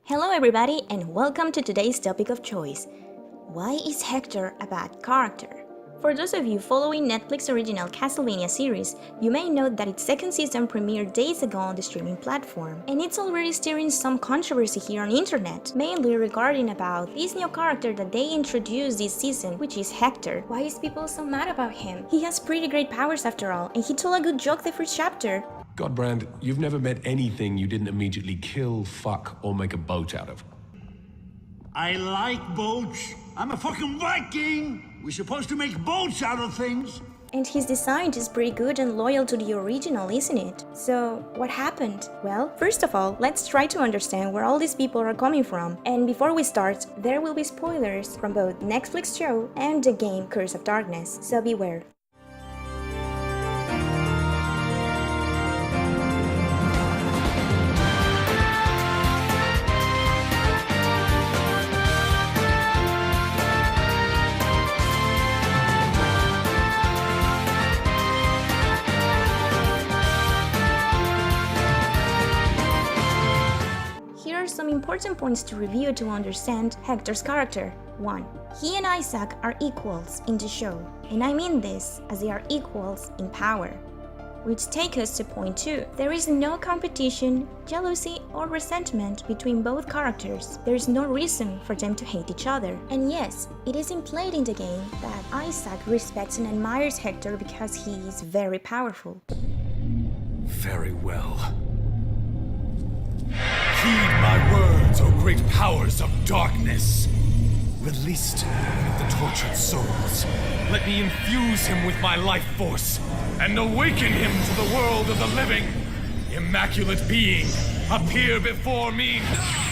Hello everybody and welcome to today's topic of choice. Why is Hector a bad character? For those of you following Netflix original Castlevania series, you may know that its second season premiered days ago on the streaming platform, and it's already stirring some controversy here on the internet, mainly regarding about this new character that they introduced this season, which is Hector. Why is people so mad about him? He has pretty great powers after all, and he told a good joke the first chapter. Godbrand, you've never met anything you didn't immediately kill, fuck, or make a boat out of. I like boats. I'm a fucking Viking. We're supposed to make boats out of things. And his design is pretty good and loyal to the original, isn't it? So, what happened? Well, first of all, let's try to understand where all these people are coming from. And before we start, there will be spoilers from both Netflix show and the game Curse of Darkness, so beware. Some important points to review to understand Hector's character. 1. He and Isaac are equals in the show, and I mean this as they are equals in power. Which takes us to point 2. There is no competition, jealousy, or resentment between both characters. There is no reason for them to hate each other. And yes, it is implied in the game that Isaac respects and admires Hector because he is very powerful. Very well. Heed my words, O great powers of darkness! Release to me the tortured souls. Let me infuse him with my life force, and awaken him to the world of the living. Immaculate being, appear before me now!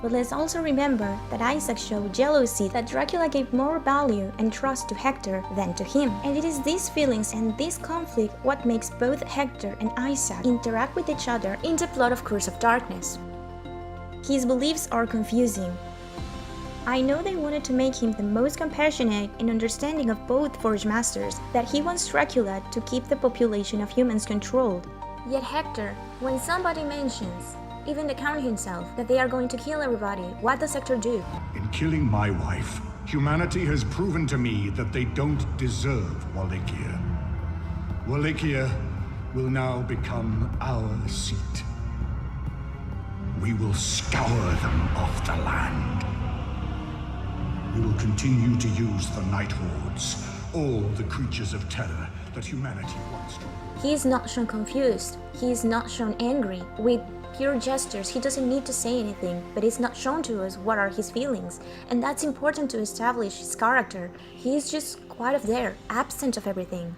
But let's also remember that Isaac showed jealousy that Dracula gave more value and trust to Hector than to him. And it is these feelings and this conflict what makes both Hector and Isaac interact with each other in the plot of Curse of Darkness. His beliefs are confusing. I know they wanted to make him the most compassionate and understanding of both Forge Masters, that he wants Dracula to keep the population of humans controlled. Yet Hector, when somebody mentions, even the Count himself, that they are going to kill everybody, what does Hector do? In killing my wife, humanity has proven to me that they don't deserve Wallachia. Wallachia will now become our seat. We will scour them off the land. We will continue to use the Night Hordes, all the creatures of terror that humanity wants to. He is not shown confused, he is not shown angry. With pure gestures, he doesn't need to say anything, but it's not shown to us what are his feelings, and that's important to establish his character. He is just quite there, absent of everything.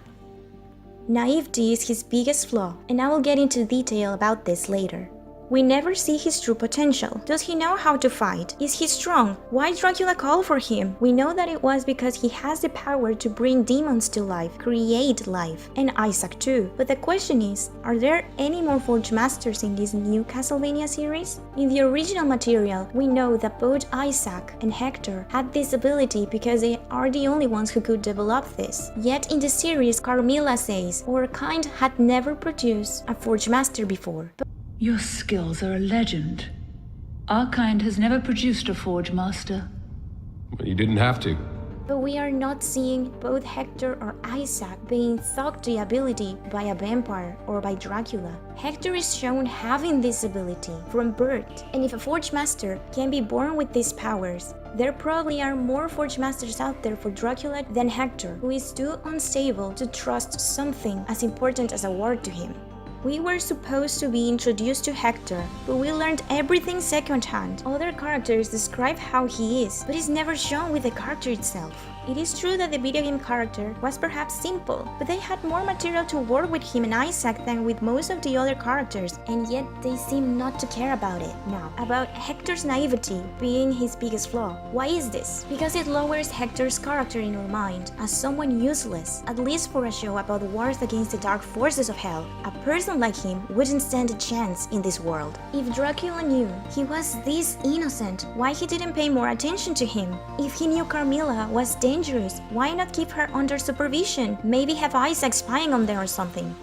Naivety is his biggest flaw, and I will get into detail about this later. We never see his true potential. Does he know how to fight? Is he strong? Why Dracula call for him? We know that it was because he has the power to bring demons to life, create life, and Isaac too. But the question is, are there any more Forge Masters in this new Castlevania series? In the original material, we know that both Isaac and Hector had this ability because they are the only ones who could develop this. Yet in the series, Carmilla says our kind had never produced a Forge Master before. Your skills are a legend. Our kind has never produced a Forge Master. Well, you didn't have to. But we are not seeing both Hector or Isaac being thought the ability by a vampire or by Dracula. Hector is shown having this ability from birth, and if a Forge Master can be born with these powers, there probably are more Forge Masters out there for Dracula than Hector, who is too unstable to trust something as important as a word to him. We were supposed to be introduced to Hector, but we learned everything secondhand. Other characters describe how he is, but it's never shown with the character itself. It is true that the video game character was perhaps simple, but they had more material to work with him and Isaac than with most of the other characters, and yet they seem not to care about it. Now, about Hector's naivety being his biggest flaw. Why is this? Because it lowers Hector's character in our mind as someone useless, at least for a show about wars against the dark forces of hell. A person like him wouldn't stand a chance in this world. If Dracula knew he was this innocent, why he didn't pay more attention to him? If he knew Carmilla was dangerous, why not keep her under supervision? Maybe have Isaac spying on them or something.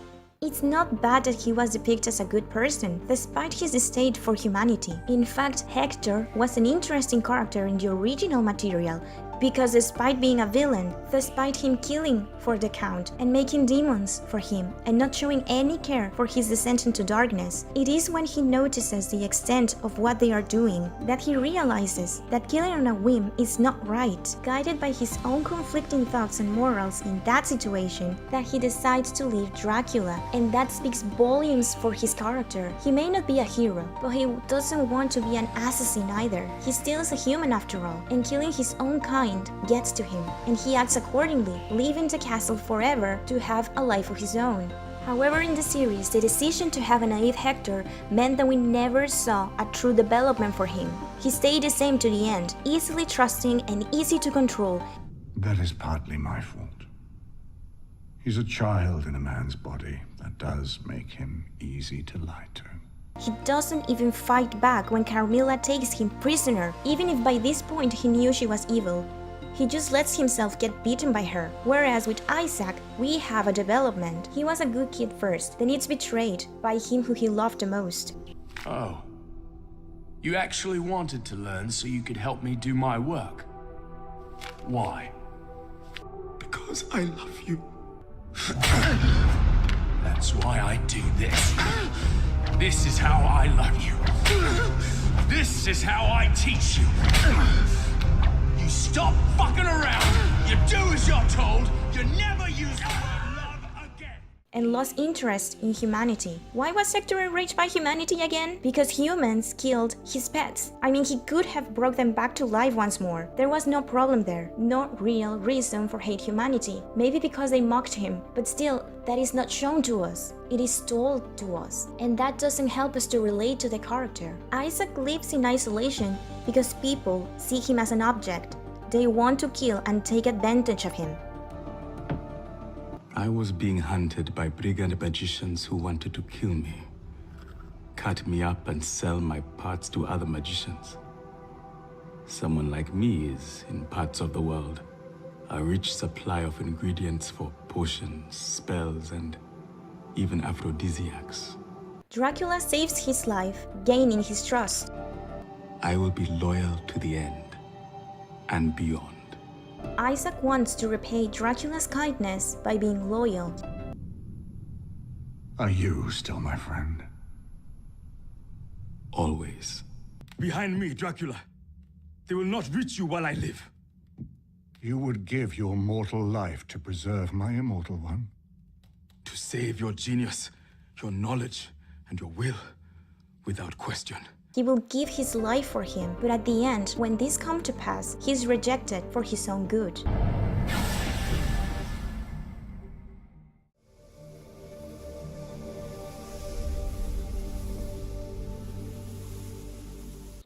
It's not bad that he was depicted as a good person, despite his distaste for humanity. In fact, Hector was an interesting character in the original material, because despite being a villain, despite him killing for the Count and making demons for him and not showing any care for his descent into darkness, it is when he notices the extent of what they are doing that he realizes that killing on a whim is not right. Guided by his own conflicting thoughts and morals in that situation, that he decides to leave Dracula, and that speaks volumes for his character. He may not be a hero, but he doesn't want to be an assassin either. He still is a human after all, and killing his own kind gets to him, and he acts accordingly, leaving the castle forever to have a life of his own. However, in the series, the decision to have a naive Hector meant that we never saw a true development for him. He stayed the same to the end, easily trusting and easy to control. That is partly my fault. He's a child in a man's body. That does make him easy to lie to. He doesn't even fight back when Carmilla takes him prisoner, even if by this point he knew she was evil. He just lets himself get beaten by her, whereas with Isaac, we have a development. He was a good kid first, then it's betrayed by him who he loved the most. Oh. You actually wanted to learn so you could help me do my work. Why? Because I love you. That's why I do this. This is how I love you. This is how I teach you. You stop fucking around. You do as you're told. You never use the word love again. And lost interest in humanity. Why was Hector enraged by humanity again? Because humans killed his pets. I mean, he could have brought them back to life once more. There was no problem there. No real reason for hate humanity. Maybe because they mocked him. But still, that is not shown to us. It is told to us. And that doesn't help us to relate to the character. Isaac lives in isolation because people see him as an object. They want to kill and take advantage of him. I was being hunted by brigand magicians who wanted to kill me, cut me up and sell my parts to other magicians. Someone like me is, in parts of the world, a rich supply of ingredients for potions, spells, and even aphrodisiacs. Dracula saves his life, gaining his trust. I will be loyal to the end and beyond. Isaac wants to repay Dracula's kindness by being loyal. Are you still my friend? Always. Behind me, Dracula. They will not reach you while I live. You would give your mortal life to preserve my immortal one? To save your genius, your knowledge, and your will, without question. He will give his life for him, but at the end, when this comes to pass, he is rejected for his own good.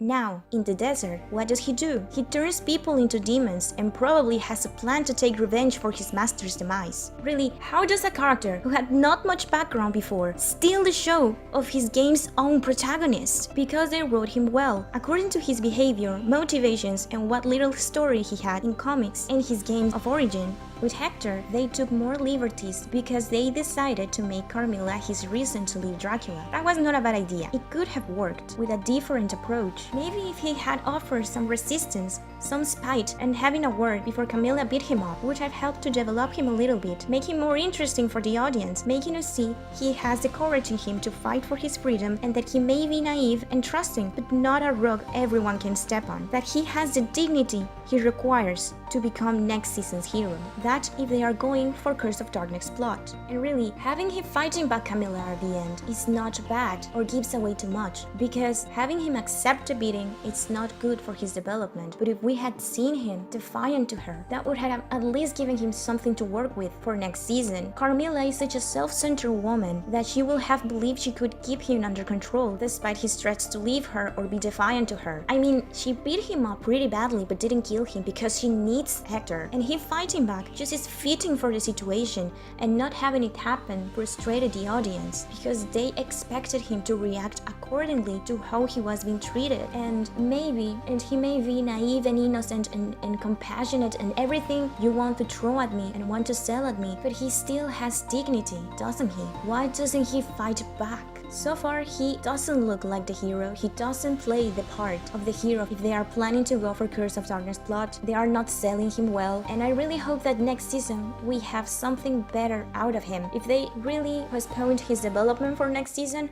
Now, in the desert, what does he do? He turns people into demons and probably has a plan to take revenge for his master's demise. Really, how does a character who had not much background before steal the show of his game's own protagonist? Because they wrote him well, according to his behavior, motivations, and what little story he had in comics and his games of origin. With Hector, they took more liberties because they decided to make Carmilla his reason to leave Dracula. That was not a bad idea. It could have worked with a different approach. Maybe if he had offered some resistance, some spite, and having a word before Carmilla beat him up would have helped to develop him a little bit, make him more interesting for the audience, making us see he has the courage in him to fight for his freedom and that he may be naive and trusting, but not a rogue everyone can step on. That he has the dignity he requires to become next season's hero. That if they are going for Curse of Darkness plot. And really, having him fighting back Carmilla at the end is not bad or gives away too much, because having him accept a beating it's not good for his development. But if we had seen him defiant to her, that would have at least given him something to work with for next season. Carmilla is such a self-centered woman that she will have believed she could keep him under control despite his threats to leave her or be defiant to her. I mean, she beat him up pretty badly but didn't kill him because she needs Hector, and him fighting back just is fitting for the situation, and not having it happen frustrated the audience because they expected him to react accordingly to how he was being treated. And he may be naive and innocent and compassionate and everything you want to throw at me and want to sell at me, but he still has dignity, doesn't he? Why doesn't he fight back? So far, he doesn't look like the hero. He doesn't play the part of the hero. If they are planning to go for Curse of Darkness plot, they are not selling him well. And I really hope that next season we have something better out of him. If they really postponed his development for next season,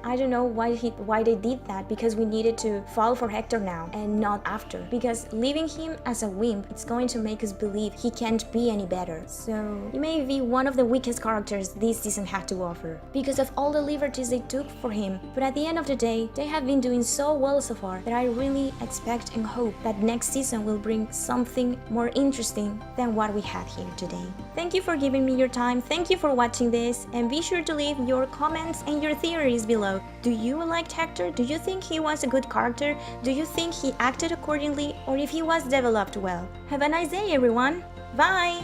I don't know why they did that, because we needed to fall for Hector now and not after. Because leaving him as a wimp, it's going to make us believe he can't be any better. So he may be one of the weakest characters this season had to offer because of all the liberties they took for him, but at the end of the day, they have been doing so well so far that I really expect and hope that next season will bring something more interesting than what we had here today. Thank you for giving me your time, thank you for watching this, and be sure to leave your comments and your theories below. Do you like Hector? Do you think he was a good character? Do you think he acted accordingly, or if he was developed well? Have a nice day, everyone! Bye!